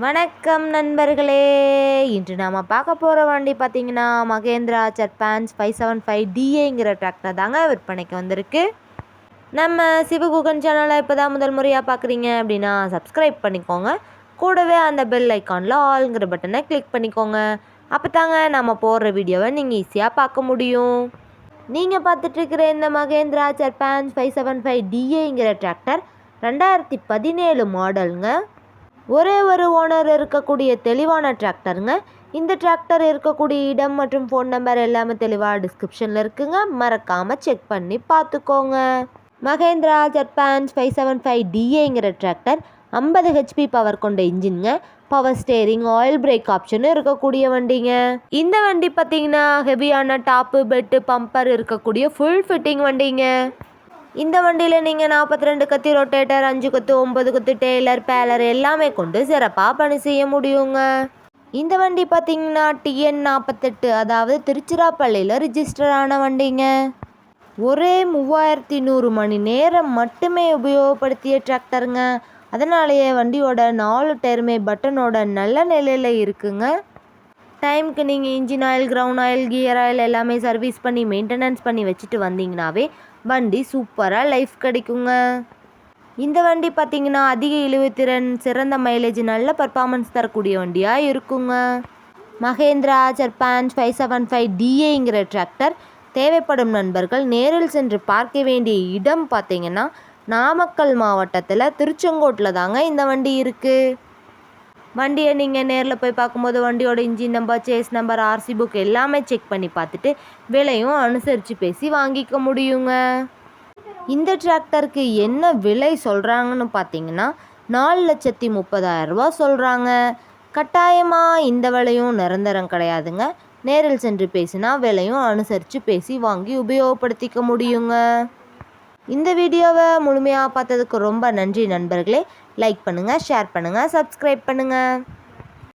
வணக்கம் நண்பர்களே. இன்று நாம் பார்க்க போகிற வண்டி பார்த்திங்கன்னா மகேந்திரா சர்பான்ஸ் 575DAங்கிற டிராக்டர் தாங்க விற்பனைக்கு வந்திருக்கு. நம்ம சிவகுகன் சேனலை இப்போ தான் முதல் முறையாக பார்க்குறீங்க அப்படின்னா சப்ஸ்கிரைப் பண்ணிக்கோங்க. கூடவே அந்த பெல் ஐக்கானில் ஆல்ங்கிற பட்டனை கிளிக் பண்ணிக்கோங்க. அப்போ தாங்க நம்ம போடுற வீடியோவை நீங்கள் ஈஸியாக பார்க்க முடியும். நீங்கள் பார்த்துட்ருக்கிற இந்த மகேந்திரா சர்பான்ஸ் 575DAங்கிற டிராக்டர் 2017 மாடலுங்க. ஒரே ஒரு ஓனர் இருக்கக்கூடிய தெளிவான டிராக்டருங்க. இந்த டிராக்டர் இருக்கக்கூடிய இடம் மற்றும் ஃபோன் நம்பர் எல்லாமே தெளிவாக டிஸ்கிரிப்ஷனில் இருக்குங்க. மறக்காமல் செக் பண்ணி பார்த்துக்கோங்க. மகேந்திரா சர்பான்ஸ் 575DAங்கிற டிராக்டர் 50 HP பவர் கொண்ட இன்ஜின்ங்க. பவர் ஸ்டேரிங், ஆயில் பிரேக் ஆப்ஷனும் இருக்கக்கூடிய வண்டிங்க. இந்த வண்டி பார்த்திங்கன்னா ஹெவியான டாப்பு, பெட்டு, பம்பர் இருக்கக்கூடிய ஃபுல் ஃபிட்டிங் வண்டிங்க. இந்த வண்டியில் நீங்கள் 42 கத்தி ரொட்டேட்டர், 5 கொத்து, 9 கொத்து டெய்லர், பேலர் எல்லாமே கொண்டு சிறப்பாக பணி செய்ய முடியுங்க. இந்த வண்டி பார்த்திங்கன்னா TN 48 அதாவது திருச்சிராப்பள்ளியில் ரிஜிஸ்டர் ஆன வண்டிங்க. ஒரே 3100 மணி நேரம் மட்டுமே உபயோகப்படுத்திய டிராக்டருங்க. அதனாலேயே வண்டியோட 4 டயருமே பட்டனோட நல்ல நிலையில் இருக்குங்க. டைமுக்கு நீங்கள் engine oil, ground oil, gear oil எல்லாமே சர்வீஸ் பண்ணி மெயின்டெனன்ஸ் பண்ணி வச்சுட்டு வந்தீங்கன்னாவே வண்டி சூப்பராக லைஃப் கிடைக்குங்க. இந்த வண்டி பார்த்திங்கன்னா அதிக இழுவைத்திறன், சிறந்த மைலேஜ், நல்ல பர்ஃபார்மன்ஸ் தரக்கூடிய வண்டியாக இருக்குங்க. மகேந்திரா சர்பான்ஸ் 575DAங்கிற டிராக்டர் தேவைப்படும் நண்பர்கள் நேரில் சென்று பார்க்க வேண்டிய இடம் பார்த்திங்கன்னா நாமக்கல் மாவட்டத்தில் திருச்செங்கோட்டில் தாங்க இந்த வண்டி இருக்குது. வண்டியை நீங்கள் நேரில் போய் பார்க்கும்போது வண்டியோட engine number, chassis number, RC book எல்லாமே செக் பண்ணி பார்த்துட்டு விலையும் அனுசரித்து பேசி வாங்கிக்க முடியுங்க. இந்த டிராக்டருக்கு என்ன விலை சொல்கிறாங்கன்னு பார்த்தீங்கன்னா 4,30,000 ரூபா சொல்கிறாங்க. கட்டாயமாக இந்த விலையும் நிரந்தரம் கிடையாதுங்க. நேரில் சென்று பேசினா விலையும் அனுசரித்து பேசி வாங்கி உபயோகப்படுத்திக்க முடியுங்க. இந்த வீடியோவை முழுமையாக பார்த்ததுக்கு ரொம்ப நன்றி நண்பர்களே. லைக் பண்ணுங்கள், ஷேர் பண்ணுங்கள், சப்ஸ்கிரைப் பண்ணுங்கள்.